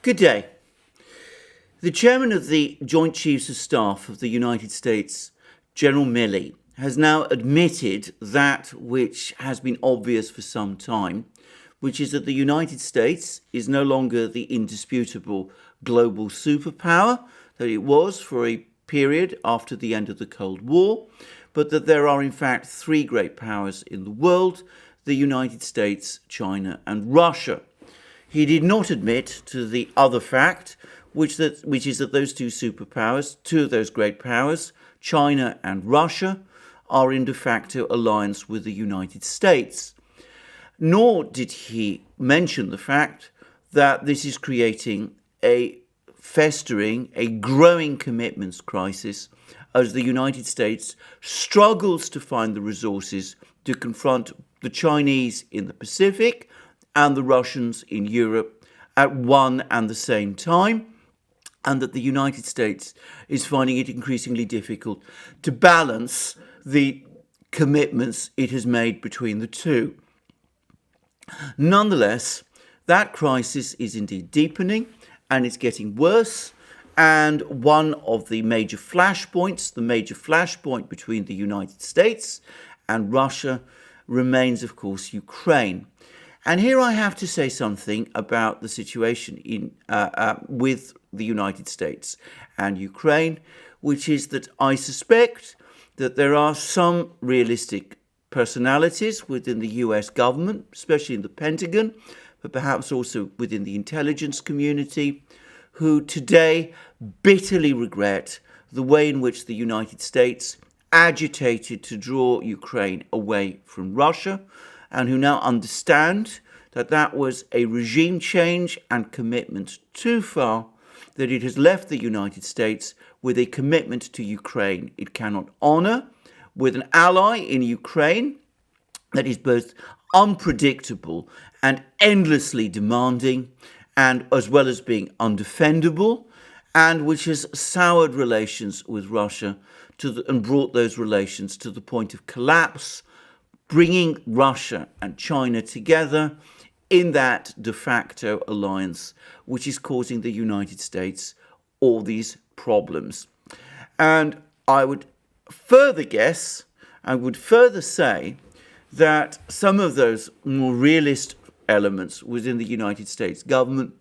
Good day. The chairman of the Joint Chiefs of Staff of the United States, General Milley, has now admitted that which has been obvious for some time, which is that the United States is no longer the indisputable global superpower that it was for a period after the end of the Cold War, but that there are in fact three great powers in the world: the United States, China, and Russia. He did not admit to the other fact, which is that those two superpowers, two of those great powers, China and Russia, are in de facto alliance with the United States. Nor did he mention the fact that this is creating a festering, a growing commitments crisis as the United States struggles to find the resources to confront the Chinese in the Pacific and the Russians in Europe at one and the same time, and that the United States is finding it increasingly difficult to balance the commitments it has made between the two. Nonetheless, that crisis is indeed deepening and it's getting worse. And one of the major flashpoints, the major flashpoint between the United States and Russia, remains, of course, Ukraine. And here I have to say something about the situation with the United States and Ukraine, which is that I suspect that there are some realistic personalities within the US government, especially in the Pentagon, but perhaps also within the intelligence community, who today bitterly regret the way in which the United States agitated to draw Ukraine away from Russia, and who now understand that that was a regime change and commitment too far, that it has left the United States with a commitment to Ukraine it cannot honor, with an ally in Ukraine that is both unpredictable and endlessly demanding, and as well as being undefendable, and which has soured relations with Russia and brought those relations to the point of collapse, bringing Russia and China together in that de facto alliance, which is causing the United States all these problems. And I would further say that some of those more realist elements within the United States government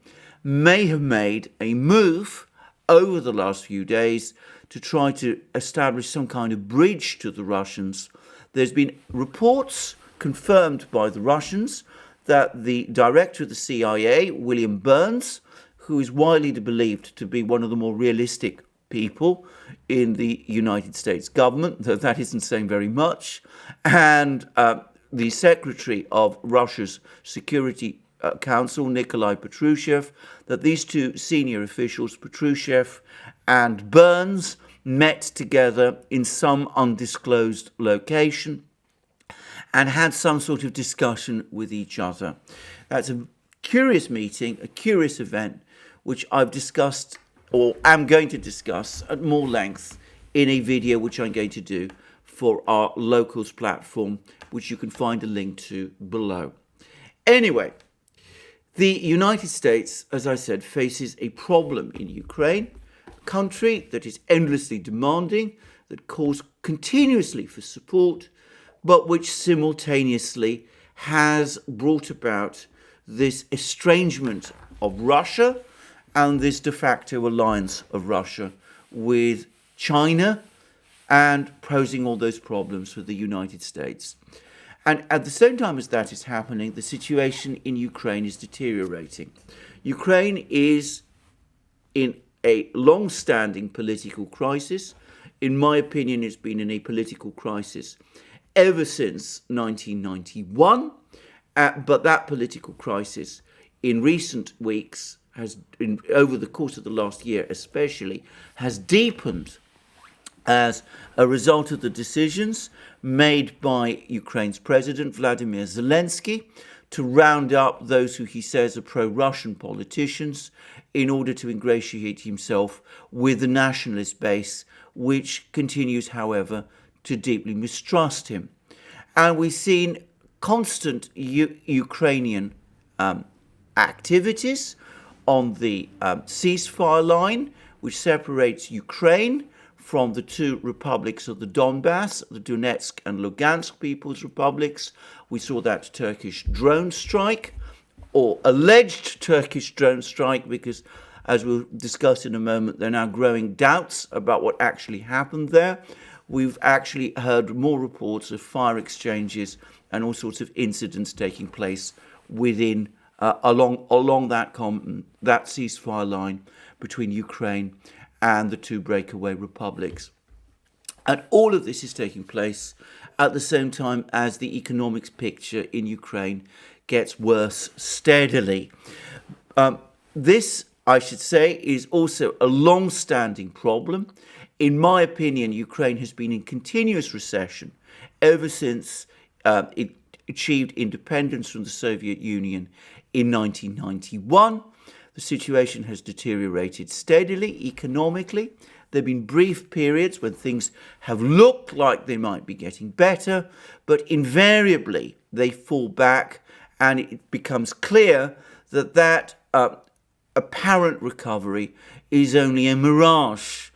may have made a move over the last few days to try to establish some kind of bridge to the Russians. There's been reports confirmed by the Russians that the director of the CIA, William Burns, who is widely believed to be one of the more realistic people in the United States government, though that isn't saying very much, and the secretary of Russia's Security Council, Nikolai Patrushev, that these two senior officials, Patrushev and Burns, met together in some undisclosed location and had some sort of discussion with each other. That's a curious meeting, a curious event, which I've discussed or am going to discuss at more length in a video which I'm going to do for our Locals platform, which you can find a link to below. Anyway, the United States, as I said, faces a problem in Ukraine, a country that is endlessly demanding, that calls continuously for support, but which simultaneously has brought about this estrangement of Russia and this de facto alliance of Russia with China, and posing all those problems for the United States. And at the same time as that is happening, the situation in Ukraine is deteriorating. Ukraine is in a long-standing political crisis. In my opinion, it's been in a political crisis ever since 1991. But that political crisis in recent weeks over the course of the last year especially, has deepened as a result of the decisions made by Ukraine's President Vladimir Zelensky to round up those who he says are pro-Russian politicians in order to ingratiate himself with the nationalist base, which continues, however, to deeply mistrust him. And we've seen constant Ukrainian activities on the ceasefire line, which separates Ukraine from the two republics of the Donbass, the Donetsk and Lugansk People's Republics. We saw that Turkish drone strike, or alleged Turkish drone strike, because, as we'll discuss in a moment, there are now growing doubts about what actually happened there. We've actually heard more reports of fire exchanges and all sorts of incidents taking place within along that ceasefire line between Ukraine and the two breakaway republics. And all of this is taking place at the same time as the economics picture in Ukraine gets worse steadily. This, I should say, is also a long-standing problem. In my opinion, Ukraine has been in continuous recession ever since it achieved independence from the Soviet Union in 1991. The situation has deteriorated steadily economically. There have been brief periods when things have looked like they might be getting better, but invariably they fall back, and it becomes clear that apparent recovery is only a mirage.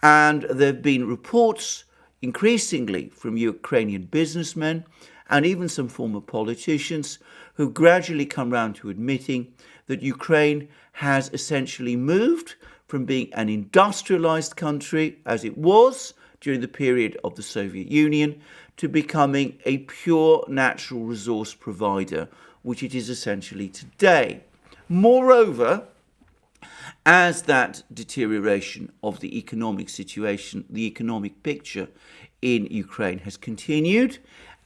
And there have been reports increasingly from Ukrainian businessmen and even some former politicians who gradually come round to admitting that Ukraine has essentially moved from being an industrialized country, as it was during the period of the Soviet Union, to becoming a pure natural resource provider, which it is essentially today. Moreover, as that deterioration of the economic situation, the economic picture in Ukraine has continued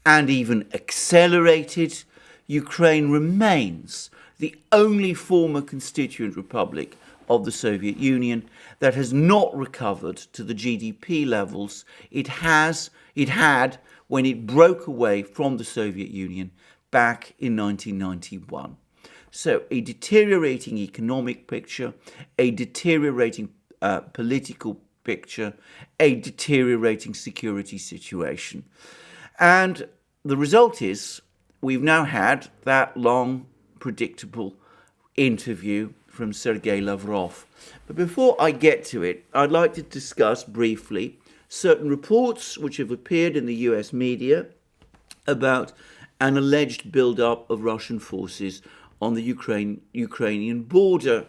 and even accelerated, Ukraine remains the only former constituent republic of the Soviet Union that has not recovered to the GDP levels it had when it broke away from the Soviet Union back in 1991. So a deteriorating economic picture, a deteriorating political picture, a deteriorating security situation. And the result is we've now had that long, predictable interview from Sergey Lavrov. But before I get to it, I'd like to discuss briefly certain reports which have appeared in the US media about an alleged buildup of Russian forces on the Ukrainian border.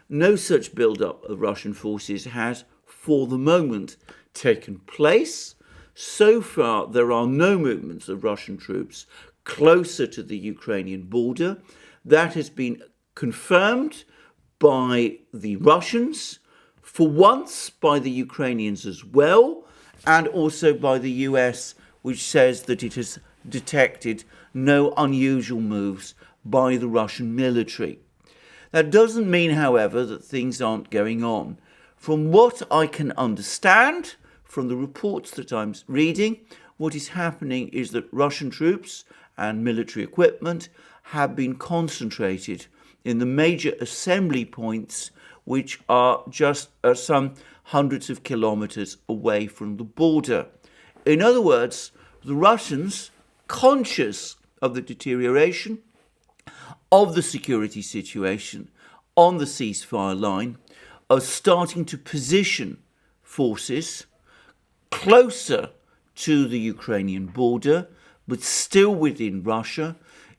No such buildup of Russian forces has, for the moment, taken place. So far, there are no movements of Russian troops closer to the Ukrainian border. That has been confirmed by the Russians, for once by the Ukrainians as well, and also by the US, which says that it has detected no unusual moves by the Russian military. That doesn't mean, however, that things aren't going on. From what I can understand from the reports that I'm reading, what is happening is that Russian troops and military equipment have been concentrated in the major assembly points, which are just some hundreds of kilometers away from the border. In other words, the Russians, conscious of the deterioration of the security situation on the ceasefire line, are starting to position forces closer to the Ukrainian border, but still within Russia,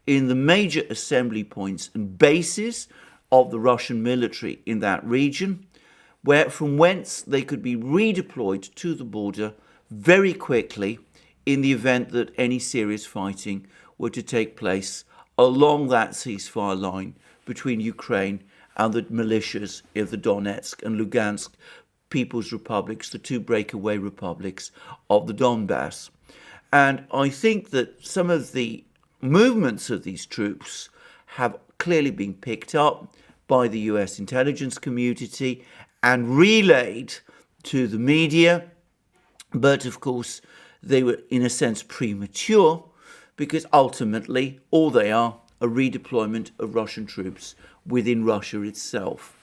in the major assembly points and bases of the Russian military in that region, from whence they could be redeployed to the border very quickly in the event that any serious fighting were to take place along that ceasefire line between Ukraine and the militias of the Donetsk and Lugansk People's Republics, the two breakaway republics of the Donbass. And I think that some of the movements of these troops have clearly been picked up by the US intelligence community and relayed to the media. But of course, they were in a sense premature, because ultimately all they are a redeployment of Russian troops within Russia itself.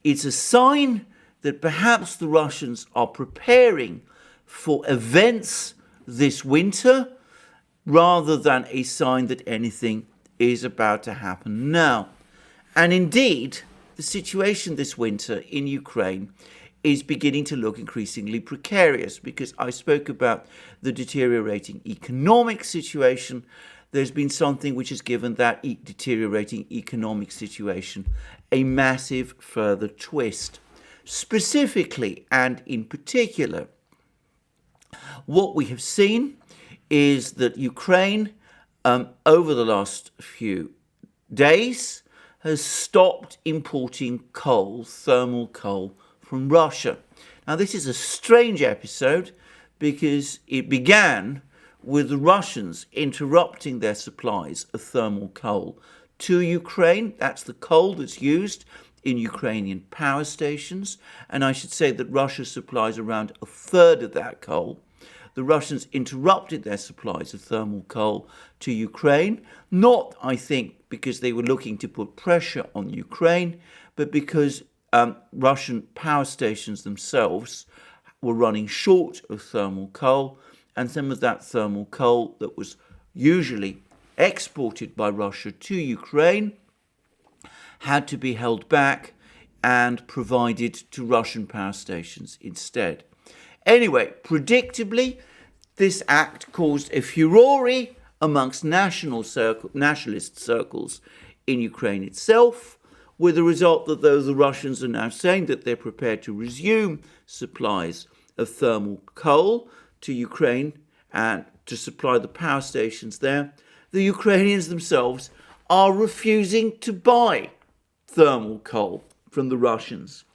It's a sign that perhaps the Russians are preparing for events this winter, rather than a sign that anything is about to happen now. And indeed, the situation this winter in Ukraine is beginning to look increasingly precarious, because I spoke about the deteriorating economic situation. There's been something which has given that deteriorating economic situation a massive further twist. Specifically and in particular, what we have seen is that Ukraine, over the last few days, has stopped importing coal, thermal coal, from Russia. Now, this is a strange episode because it began with the Russians interrupting their supplies of thermal coal to Ukraine. That's the coal that's used in Ukrainian power stations. And I should say that Russia supplies around a third of that coal. The Russians interrupted their supplies of thermal coal to Ukraine, not, I think, because they were looking to put pressure on Ukraine, but because Russian power stations themselves were running short of thermal coal, and some of that thermal coal that was usually exported by Russia to Ukraine had to be held back and provided to Russian power stations instead. Anyway, predictably, this act caused a furore amongst nationalist circles in Ukraine itself, with the result that though the Russians are now saying that they're prepared to resume supplies of thermal coal to Ukraine and to supply the power stations there, the Ukrainians themselves are refusing to buy thermal coal from the Russians.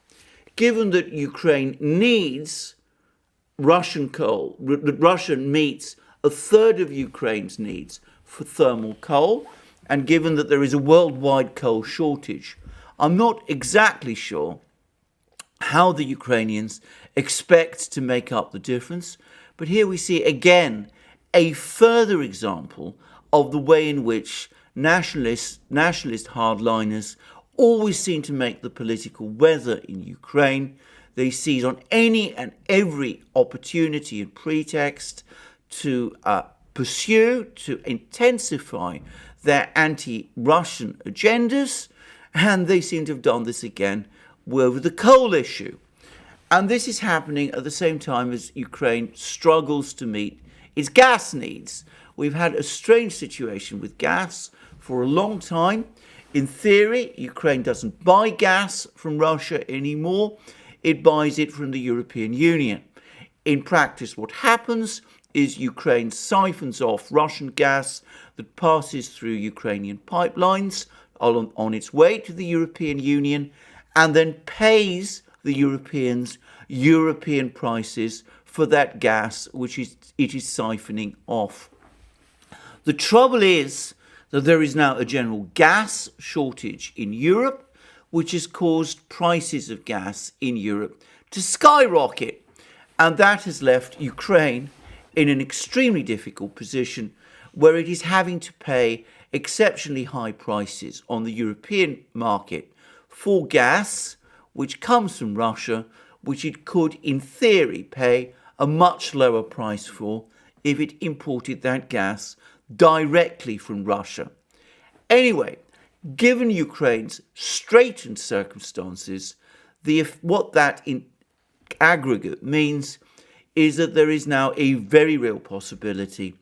Given that Ukraine needs Russian coal, that Russia meets a third of Ukraine's needs for thermal coal, and given that there is a worldwide coal shortage, I'm not exactly sure how the Ukrainians expect to make up the difference. But here we see again a further example of the way in which nationalist hardliners always seem to make the political weather in Ukraine. They seize on any and every opportunity and pretext to pursue, to intensify their anti-Russian agendas, and they seem to have done this again over the coal issue. And this is happening at the same time as Ukraine struggles to meet its gas needs. We've had a strange situation with gas for a long time. In theory, Ukraine doesn't buy gas from Russia anymore. It buys it from the European Union. In practice, what happens is Ukraine siphons off Russian gas that passes through Ukrainian pipelines on its way to the European Union, and then pays the Europeans European prices for that gas which it is siphoning off. The trouble is that there is now a general gas shortage in Europe, which has caused prices of gas in Europe to skyrocket, and that has left Ukraine in an extremely difficult position where it is having to pay exceptionally high prices on the European market for gas, which comes from Russia, which it could, in theory, pay a much lower price for if it imported that gas directly from Russia. Anyway, given Ukraine's straitened circumstances, what that in aggregate means is that there is now a very real possibility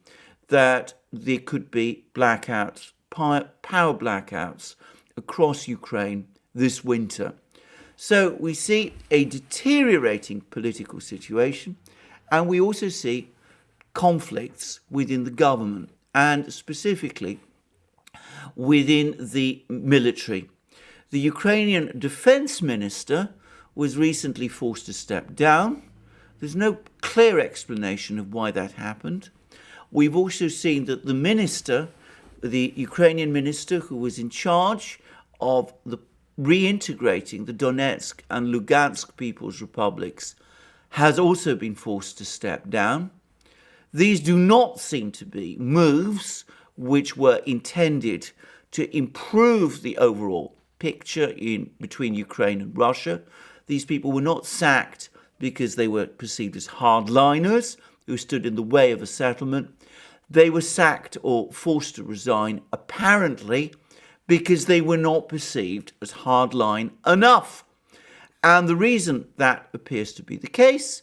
that there could be blackouts, power blackouts across Ukraine this winter. So we see a deteriorating political situation, and we also see conflicts within the government, and specifically within the military. The Ukrainian defense minister was recently forced to step down. There's no clear explanation of why that happened. We've also seen that the minister, the Ukrainian minister who was in charge of reintegrating the Donetsk and Lugansk People's Republics, has also been forced to step down. These do not seem to be moves which were intended to improve the overall picture between Ukraine and Russia. These people were not sacked because they were perceived as hardliners who stood in the way of a settlement. They were sacked or forced to resign, apparently, because they were not perceived as hardline enough. And the reason that appears to be the case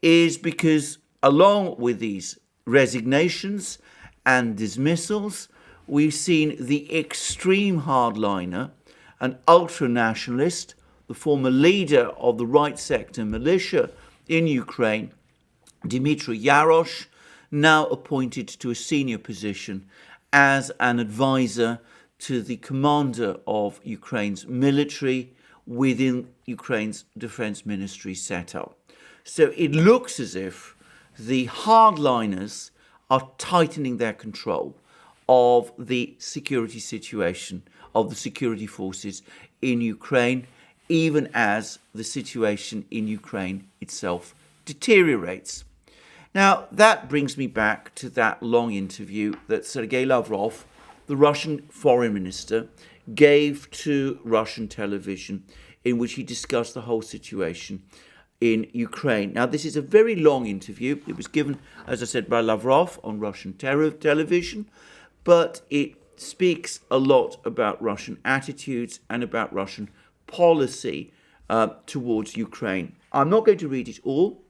is because, along with these resignations and dismissals, we've seen the extreme hardliner, an ultra-nationalist, the former leader of the right sector militia in Ukraine, Dmitry Yarosh, now appointed to a senior position as an advisor to the commander of Ukraine's military within Ukraine's defense ministry setup. So it looks as if the hardliners are tightening their control of the security situation, of the security forces in Ukraine, even as the situation in Ukraine itself deteriorates. Now, that brings me back to that long interview that Sergey Lavrov, the Russian foreign minister, gave to Russian television, in which he discussed the whole situation in Ukraine. Now, this is a very long interview. It was given, as I said, by Lavrov on Russian television, but it speaks a lot about Russian attitudes and about Russian policy towards Ukraine. I'm not going to read it all.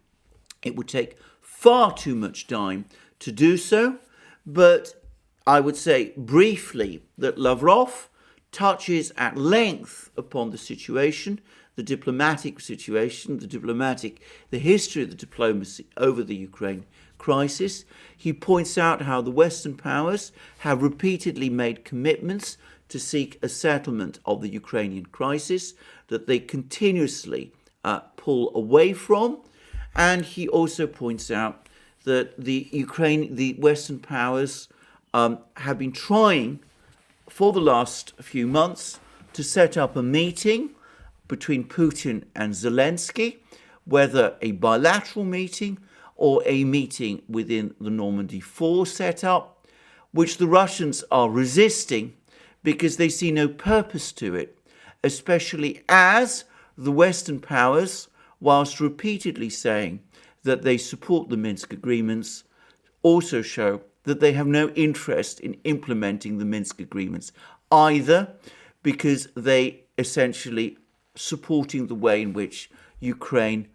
It would take far too much time to do so, but I would say briefly that Lavrov touches at length upon the situation, the diplomatic situation, the history of the diplomacy over the Ukraine crisis. He points out how the Western powers have repeatedly made commitments to seek a settlement of the Ukrainian crisis that they continuously pull away from. And he also points out that the Western powers have been trying for the last few months to set up a meeting between Putin and Zelensky, whether a bilateral meeting or a meeting within the Normandy 4 setup, which the Russians are resisting because they see no purpose to it, especially as the Western powers, whilst repeatedly saying that they support the Minsk agreements, also show that they have no interest in implementing the Minsk agreements, either because they essentially supporting the way in which Ukraine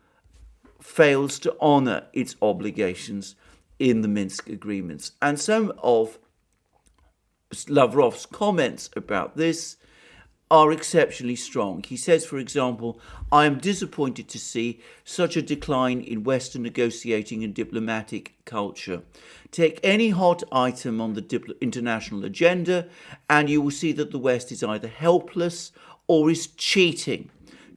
fails to honor its obligations in the Minsk agreements. And some of Lavrov's comments about this are exceptionally strong. He says, for example, "I am disappointed to see such a decline in Western negotiating and diplomatic culture. Take any hot item on the international agenda and you will see that the West is either helpless or is cheating.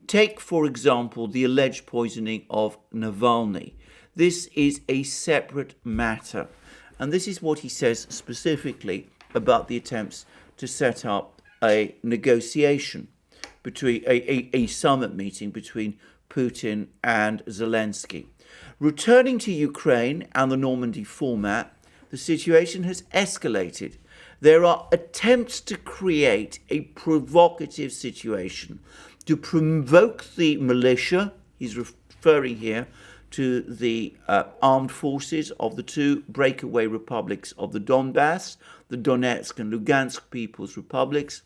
Take, for example, the alleged poisoning of Navalny. This is a separate matter." And this is what he says specifically about the attempts to set up a negotiation between a summit meeting between Putin and Zelensky. Returning to Ukraine and the Normandy format, the situation has escalated. There are attempts to create a provocative situation, to provoke the militia. He's referring here to the armed forces of the two breakaway republics of the Donbass, the Donetsk and Lugansk People's Republics,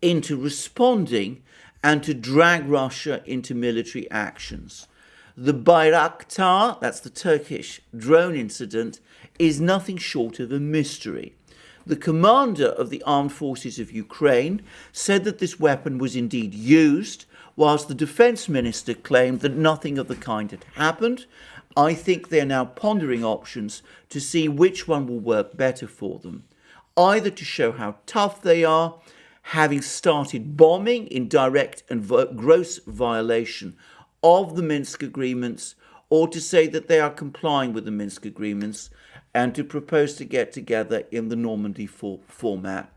into responding and to drag Russia into military actions. The Bayraktar, that's the Turkish drone incident, is nothing short of a mystery. The commander of the armed forces of Ukraine said that this weapon was indeed used, whilst the defense minister claimed that nothing of the kind had happened. I think they're now pondering options to see which one will work better for them, either to show how tough they are, having started bombing in direct and gross violation of the Minsk agreements, or to say that they are complying with the Minsk agreements and to propose to get together in the Normandy format.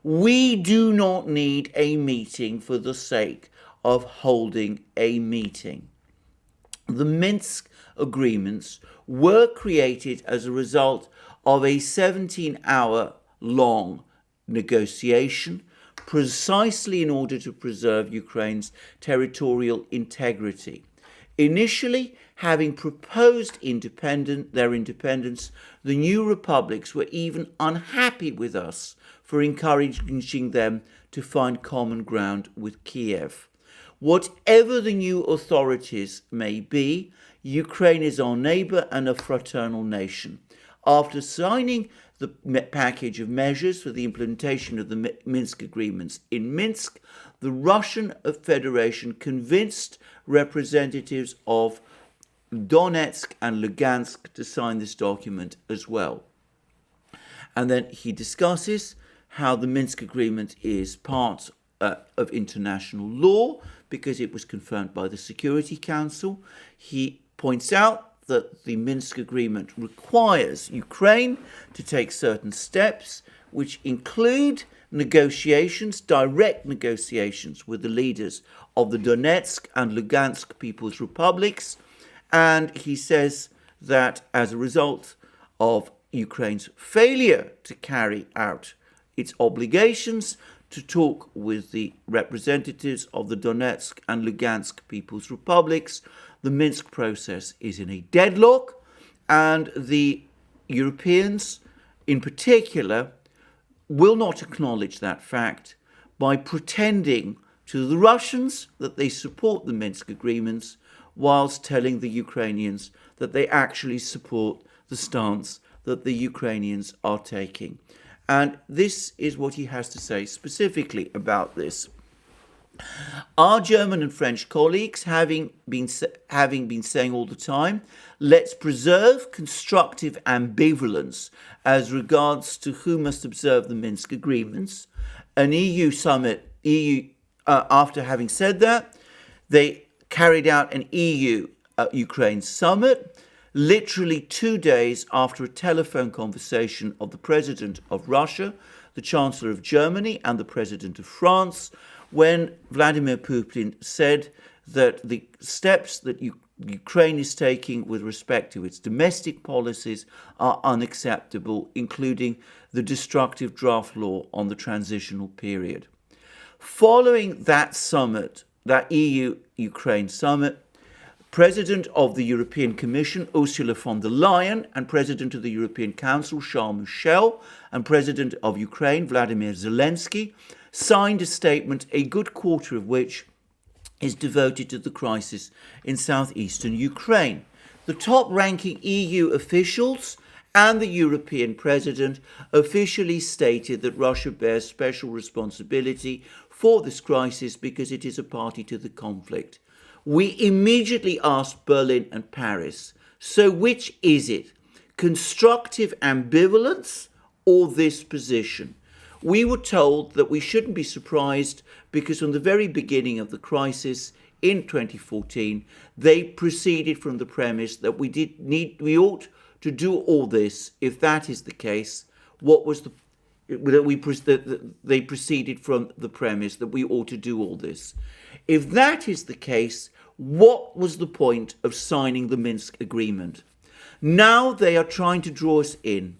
We do not need a meeting for the sake of holding a meeting. The Minsk agreements were created as a result of a 17-hour-long negotiation, precisely in order to preserve Ukraine's territorial integrity. Initially, having proposed their independence, the new republics were even unhappy with us for encouraging them to find common ground with Kiev. Whatever the new authorities may be, Ukraine is our neighbour and a fraternal nation. After signing the package of measures for the implementation of the Minsk agreements in Minsk, the Russian Federation convinced representatives of Donetsk and Lugansk to sign this document as well. And then he discusses how the Minsk agreement is part of international law because it was confirmed by the Security Council. He points out that the Minsk agreement requires Ukraine to take certain steps, which include negotiations, direct negotiations with the leaders of the Donetsk and Lugansk People's Republics. And he says that as a result of Ukraine's failure to carry out its obligations to talk with the representatives of the Donetsk and Lugansk People's Republics, the Minsk process is in a deadlock, and the Europeans in particular will not acknowledge that fact by pretending to the Russians that they support the Minsk agreements whilst telling the Ukrainians that they actually support the stance that the Ukrainians are taking. And this is what he has to say specifically about this. Our German and French colleagues, having been saying all the time, let's preserve constructive ambivalence as regards to who must observe the Minsk agreements. An EU summit, after having said that, they carried out an EU-Ukraine summit, literally 2 days after a telephone conversation of the President of Russia, the Chancellor of Germany, and the President of France, when Vladimir Putin said that the steps that Ukraine is taking with respect to its domestic policies are unacceptable, including the destructive draft law on the transitional period. Following that summit, that EU-Ukraine summit, President of the European Commission, Ursula von der Leyen, and President of the European Council, Charles Michel, and President of Ukraine, Vladimir Zelensky, signed a statement, a good quarter of which is devoted to the crisis in southeastern Ukraine. The top-ranking EU officials and the European President officially stated that Russia bears special responsibility for this crisis because it is a party to the conflict. We immediately asked Berlin and Paris, so which is it? Constructive ambivalence or this position? We were told that we shouldn't be surprised because from the very beginning of the crisis in 2014, they proceeded from the premise that we ought to do all this. If that is the case, they proceeded from the premise that we ought to do all this. If that is the case, what was the point of signing the Minsk agreement? Now they are trying to draw us in,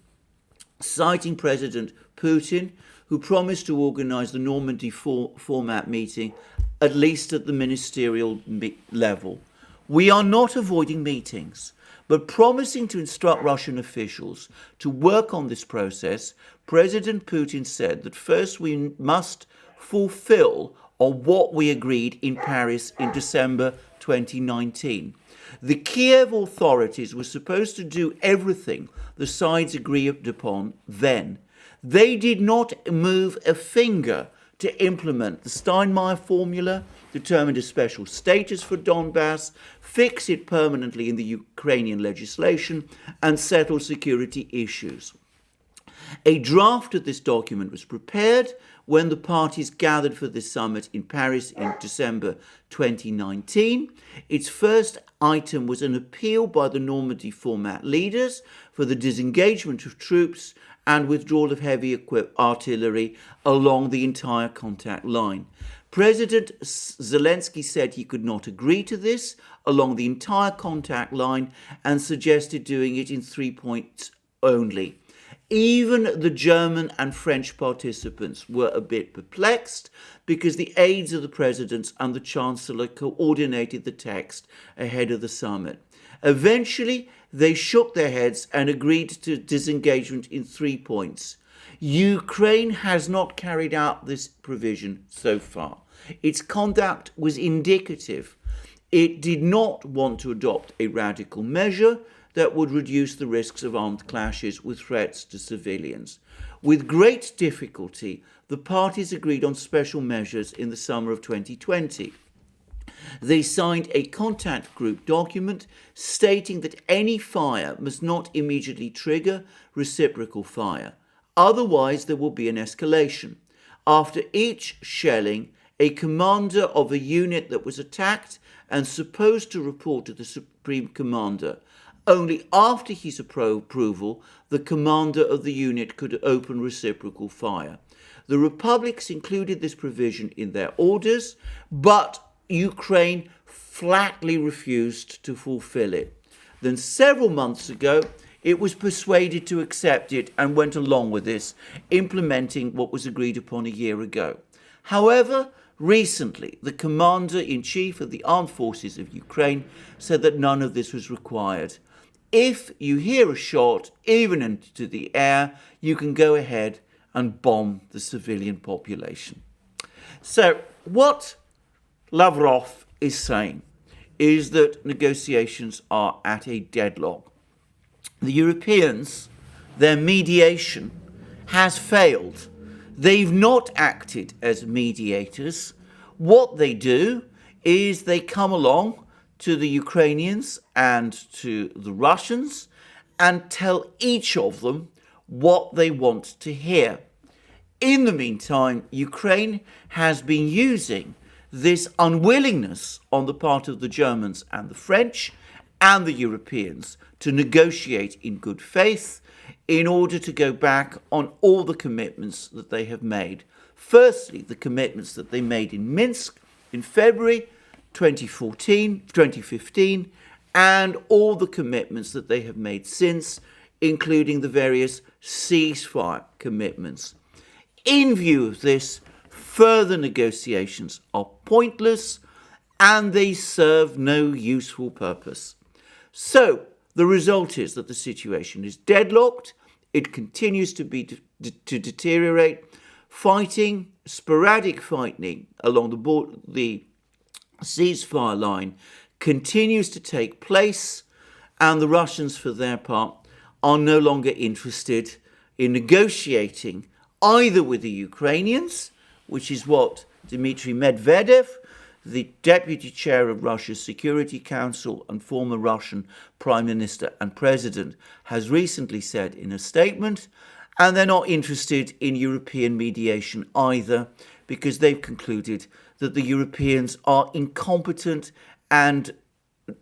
citing President Putin, who promised to organise the Normandy format meeting, at least at the ministerial level. We are not avoiding meetings, but promising to instruct Russian officials to work on this process. President Putin said that first we must fulfill on what we agreed in Paris in December 2019. The Kiev authorities were supposed to do everything the sides agreed upon then. They did not move a finger to implement the Steinmeier formula, determine a special status for Donbass, fix it permanently in the Ukrainian legislation, and settle security issues. A draft of this document was prepared when the parties gathered for this summit in Paris in December 2019. Its first item was an appeal by the Normandy format leaders for the disengagement of troops and withdrawal of heavy artillery along the entire contact line. President Zelensky said he could not agree to this along the entire contact line and suggested doing it in 3 points only. Even the German and French participants were a bit perplexed because the aides of the presidents and the chancellor coordinated the text ahead of the summit. Eventually, they shook their heads and agreed to disengagement in 3 points. Ukraine has not carried out this provision so far. Its conduct was indicative. It did not want to adopt a radical measure that would reduce the risks of armed clashes with threats to civilians. With great difficulty, the parties agreed on special measures in the summer of 2020. They signed a contact group document stating that any fire must not immediately trigger reciprocal fire. Otherwise, there will be an escalation. After each shelling, a commander of a unit that was attacked and supposed to report to the Supreme Commander. Only after his approval, the commander of the unit could open reciprocal fire. The republics included this provision in their orders, but Ukraine flatly refused to fulfill it. Then several months ago, it was persuaded to accept it and went along with this, implementing what was agreed upon a year ago. However, recently, the commander-in-chief of the armed forces of Ukraine said that none of this was required. If you hear a shot, even into the air, you can go ahead and bomb the civilian population. So what Lavrov is saying is that negotiations are at a deadlock. The Europeans, their mediation has failed. They've not acted as mediators. What they do is they come along to the Ukrainians and to the Russians and tell each of them what they want to hear. In the meantime, Ukraine has been using this unwillingness on the part of the Germans and the French and the Europeans to negotiate in good faith in order to go back on all the commitments that they have made. Firstly, the commitments that they made in Minsk in February 2015, and all the commitments that they have made since, including the various ceasefire commitments. In view of this, further negotiations are pointless and they serve no useful purpose. So, the result is that the situation is deadlocked, it continues to deteriorate, sporadic fighting along the ceasefire line continues to take place, and the Russians, for their part, are no longer interested in negotiating either with the Ukrainians, which is what Dmitry Medvedev, the deputy chair of Russia's Security Council and former Russian Prime Minister and President, has recently said in a statement, and they're not interested in European mediation either, because they've concluded that the Europeans are incompetent and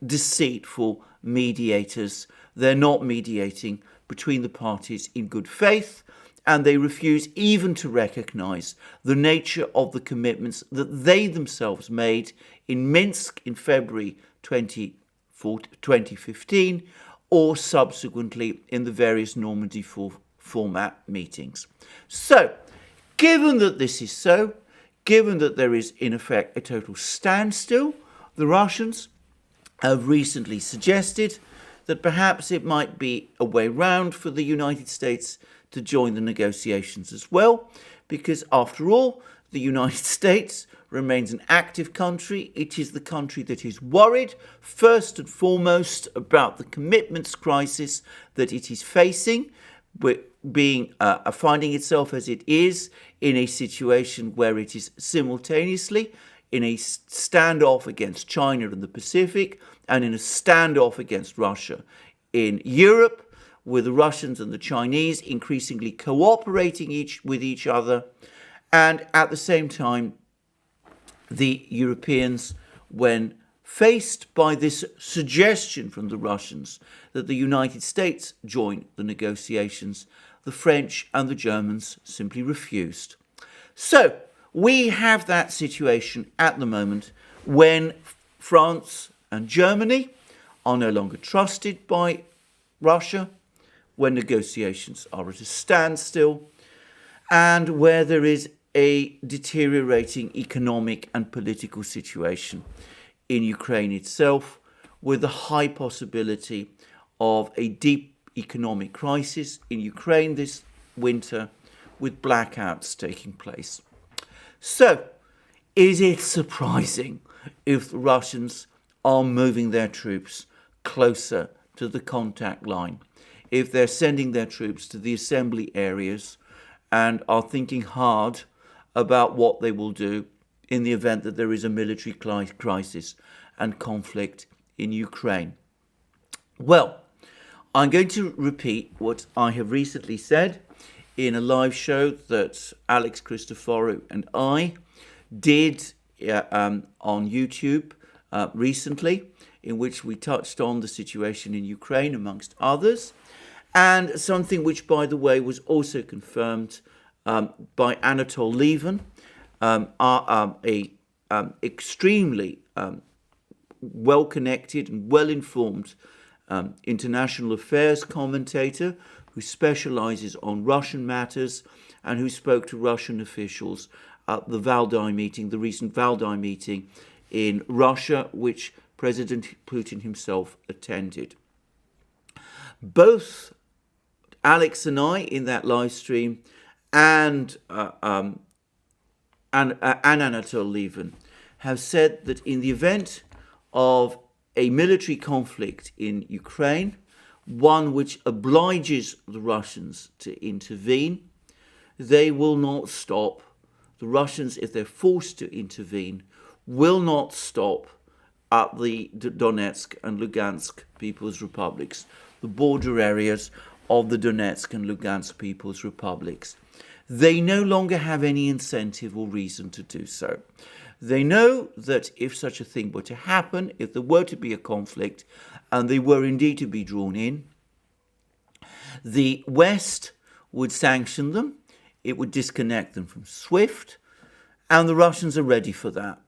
deceitful mediators. They're not mediating between the parties in good faith, and they refuse even to recognise the nature of the commitments that they themselves made in Minsk in February 2015, or subsequently in the various Normandy format meetings. So, given that this is so, given that there is in effect a total standstill, the Russians have recently suggested that perhaps it might be a way round for the United States to join the negotiations as well, because after all, the United States remains an active country. It is the country that is worried first and foremost about the commitments crisis that it is facing, finding itself as it is in a situation where it is simultaneously in a standoff against China in the Pacific and in a standoff against Russia in Europe, with the Russians and the Chinese increasingly cooperating with each other, and at the same time, the Europeans, when faced by this suggestion from the Russians that the United States join the negotiations, the French and the Germans simply refused. So, we have that situation at the moment when France and Germany are no longer trusted by Russia, when negotiations are at a standstill, and where there is a deteriorating economic and political situation in Ukraine itself, with the high possibility of a deep economic crisis in Ukraine this winter, with blackouts taking place. So, is it surprising if the Russians are moving their troops closer to the contact line, if they're sending their troops to the assembly areas and are thinking hard about what they will do in the event that there is a military crisis and conflict in Ukraine? Well, I'm going to repeat what I have recently said in a live show that Alex Christoforou and I did on YouTube recently, in which we touched on the situation in Ukraine, amongst others, and something which, by the way, was also confirmed by Anatol Lieven, extremely well-connected and well-informed international affairs commentator who specializes on Russian matters and who spoke to Russian officials at the Valdai meeting, the recent Valdai meeting in Russia, which President Putin himself attended. Both Alex and I in that live stream and Anatol Lieven have said that in the event of a military conflict in Ukraine, one which obliges the Russians to intervene, they will not stop. The Russians, if they're forced to intervene, will not stop at the Donetsk and Lugansk People's Republics, the border areas of the Donetsk and Lugansk People's Republics. They no longer have any incentive or reason to do so. They know that if such a thing were to happen, if there were to be a conflict, and they were indeed to be drawn in, the West would sanction them, it would disconnect them from SWIFT, and the Russians are ready for that.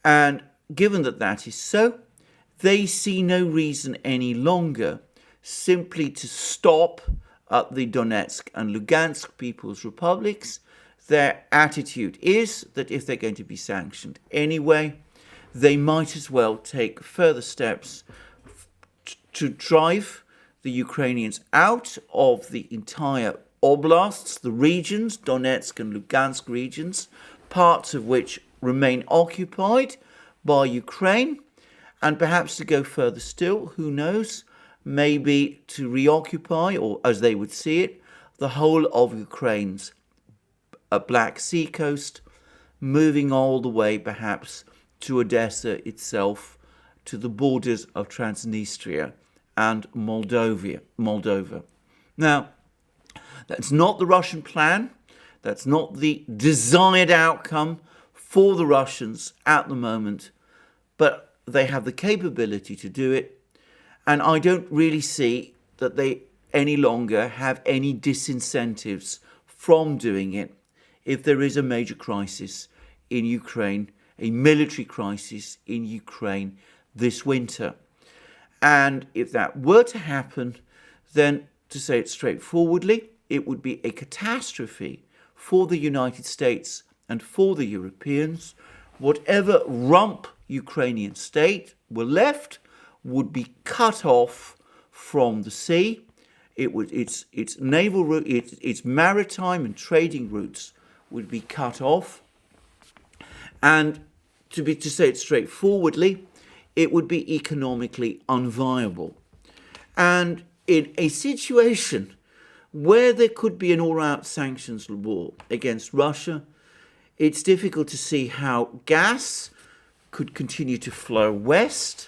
And given that that is so, they see no reason any longer simply to stop at the Donetsk and Lugansk People's Republics. Their attitude is that if they're going to be sanctioned anyway, they might as well take further steps to drive the Ukrainians out of the entire oblasts, the regions, Donetsk and Lugansk regions, parts of which remain occupied by Ukraine, and perhaps to go further still, who knows, maybe to reoccupy, or as they would see it, the whole of Ukraine's Black Sea coast, moving all the way perhaps to Odessa itself, to the borders of Transnistria and Moldova. Now, that's not the Russian plan. That's not the desired outcome for the Russians at the moment, but they have the capability to do it, and I don't really see that they any longer have any disincentives from doing it if there is a major crisis in Ukraine, a military crisis in Ukraine this winter. And if that were to happen, then, to say it straightforwardly, it would be a catastrophe for the United States and for the Europeans. Whatever rump Ukrainian state were left would be cut off from the sea. Its naval route, its maritime and trading routes would be cut off, and to say it straightforwardly, it would be economically unviable. And in a situation where there could be an all-out sanctions war against Russia, it's difficult to see how gas could continue to flow west,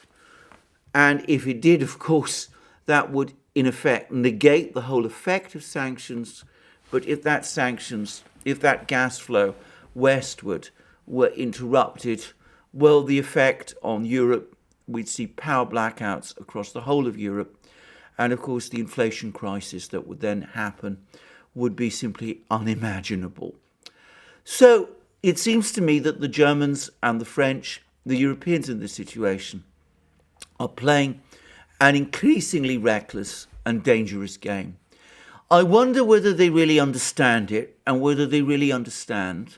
and if it did, of course, that would in effect negate the whole effect of sanctions. But if that gas flow westward were interrupted, well, the effect on Europe, we'd see power blackouts across the whole of Europe, and of course the inflation crisis that would then happen would be simply unimaginable. So it seems to me that the Germans and the French, the Europeans in this situation, are playing an increasingly reckless and dangerous game. I wonder whether they really understand it, and whether they really understand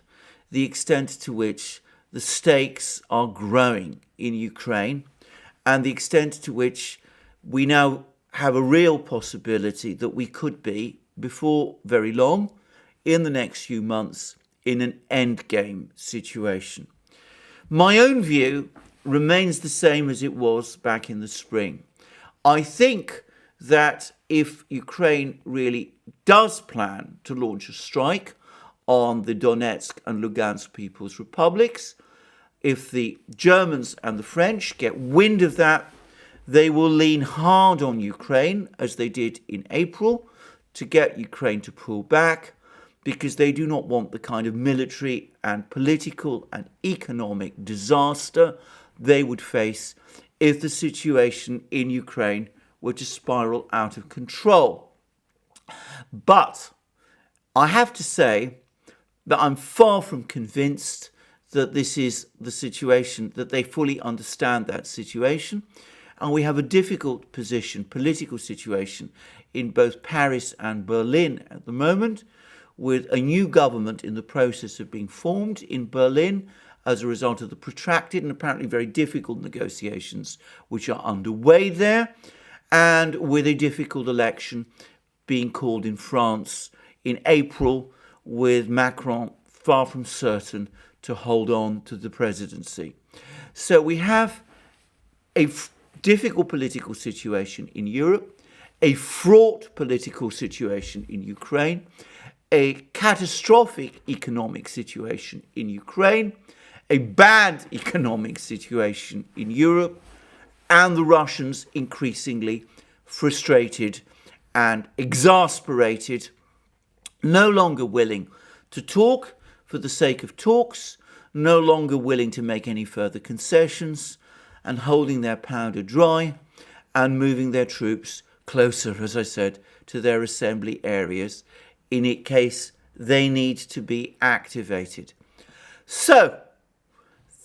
the extent to which the stakes are growing in Ukraine, and the extent to which we now have a real possibility that we could be, before very long, in the next few months in an endgame situation. My own view remains the same as it was back in the spring. I think that if Ukraine really does plan to launch a strike on the Donetsk and Lugansk People's Republics, if the Germans and the French get wind of that, they will lean hard on Ukraine, as they did in April, to get Ukraine to pull back, because they do not want the kind of military and political and economic disaster they would face if the situation in Ukraine were to spiral out of control. But I have to say that I'm far from convinced that this is the situation, that they fully understand that situation. And we have a difficult political situation in both Paris and Berlin at the moment, with a new government in the process of being formed in Berlin as a result of the protracted and apparently very difficult negotiations which are underway there, and with a difficult election being called in France in April, with Macron far from certain to hold on to the presidency. So we have a difficult political situation in Europe, a fraught political situation in Ukraine, a catastrophic economic situation in Ukraine, a bad economic situation in Europe, and the Russians increasingly frustrated and exasperated, no longer willing to talk for the sake of talks, no longer willing to make any further concessions, and holding their powder dry and moving their troops closer, as I said, to their assembly areas in case they need to be activated. So,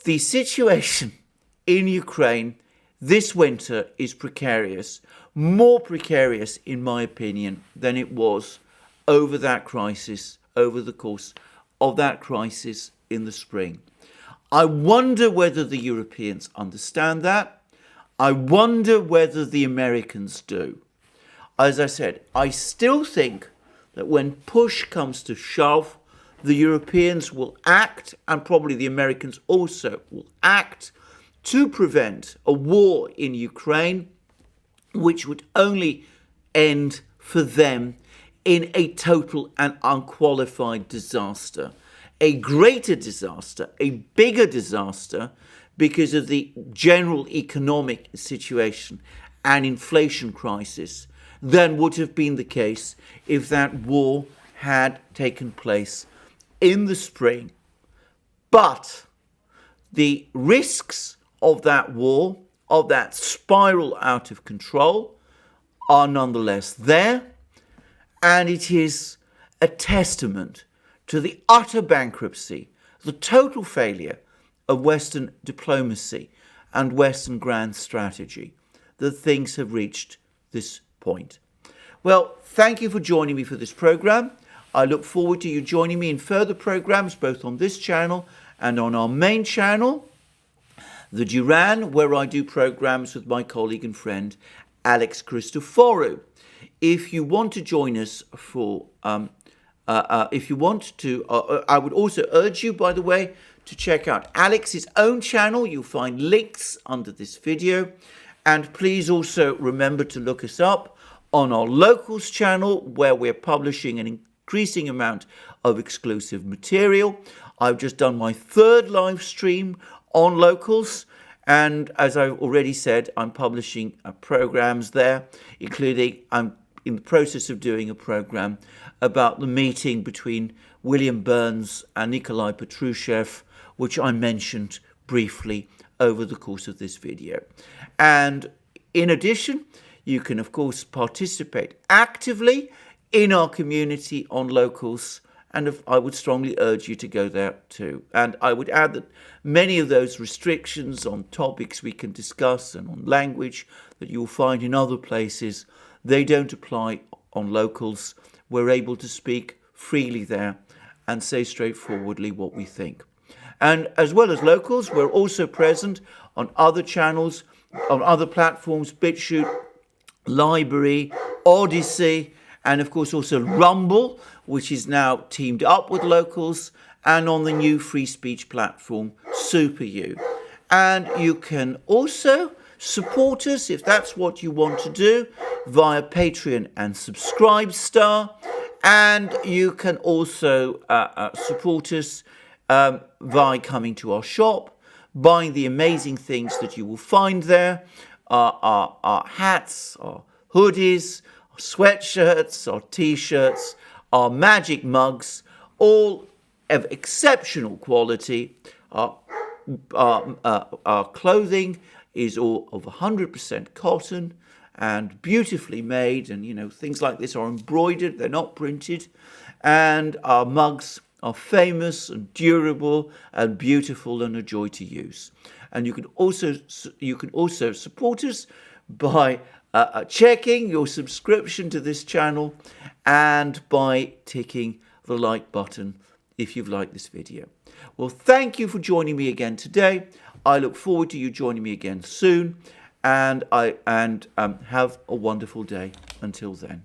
the situation in Ukraine this winter is precarious, more precarious, in my opinion, than it was over the course of that crisis in the spring. I wonder whether the Europeans understand that. I wonder whether the Americans do. As I said, I still think that when push comes to shove, the Europeans will act, and probably the Americans also will act, to prevent a war in Ukraine, which would only end for them in a total and unqualified disaster. A greater disaster, a bigger disaster, because of the general economic situation and inflation crisis, than would have been the case if that war had taken place in the spring. But the risks of that war, of that spiral out of control, are nonetheless there, and it is a testament to the utter bankruptcy, the total failure of Western diplomacy and Western grand strategy that things have reached this point. Well, thank you for joining me for this program. I look forward to you joining me in further programs, both on this channel and on our main channel, the Duran, where I do programs with my colleague and friend Alex Christoforou. If you want to join us for, I would also urge you, by the way, to check out Alex's own channel. You'll find links under this video. And please also remember to look us up on our Locals channel, where we're publishing an increasing amount of exclusive material. I've just done my third live stream on Locals, and as I've already said, I'm publishing programs there, including I'm in the process of doing a program about the meeting between William Burns and Nikolai Patrushev, which I mentioned briefly over the course of this video. And in addition, you can, of course, participate actively in our community on Locals, and I would strongly urge you to go there too. And I would add that many of those restrictions on topics we can discuss and on language that you'll find in other places, they don't apply on Locals. We're able to speak freely there and say straightforwardly what we think. And as well as Locals, we're also present on other channels, on other platforms, BitChute, Library, ODYSEE, And of course also Rumble, which is now teamed up with locals, and on the new free speech platform SuperU. And you can also support us, if that's what you want to do, via Patreon and Subscribestar. And you can also support us by coming to our shop, buying the amazing things that you will find there, our hats, our hoodies, our sweatshirts, our t-shirts, our magic mugs, all of exceptional quality. Our clothing is all of 100% cotton and beautifully made, and things like this are embroidered, they're not printed, and our mugs are famous and durable and beautiful and a joy to use. And you can also support us by checking your subscription to this channel and by ticking the like button if you've liked this video. Well, thank you for joining me again today. I look forward to you joining me again soon, and have a wonderful day until then.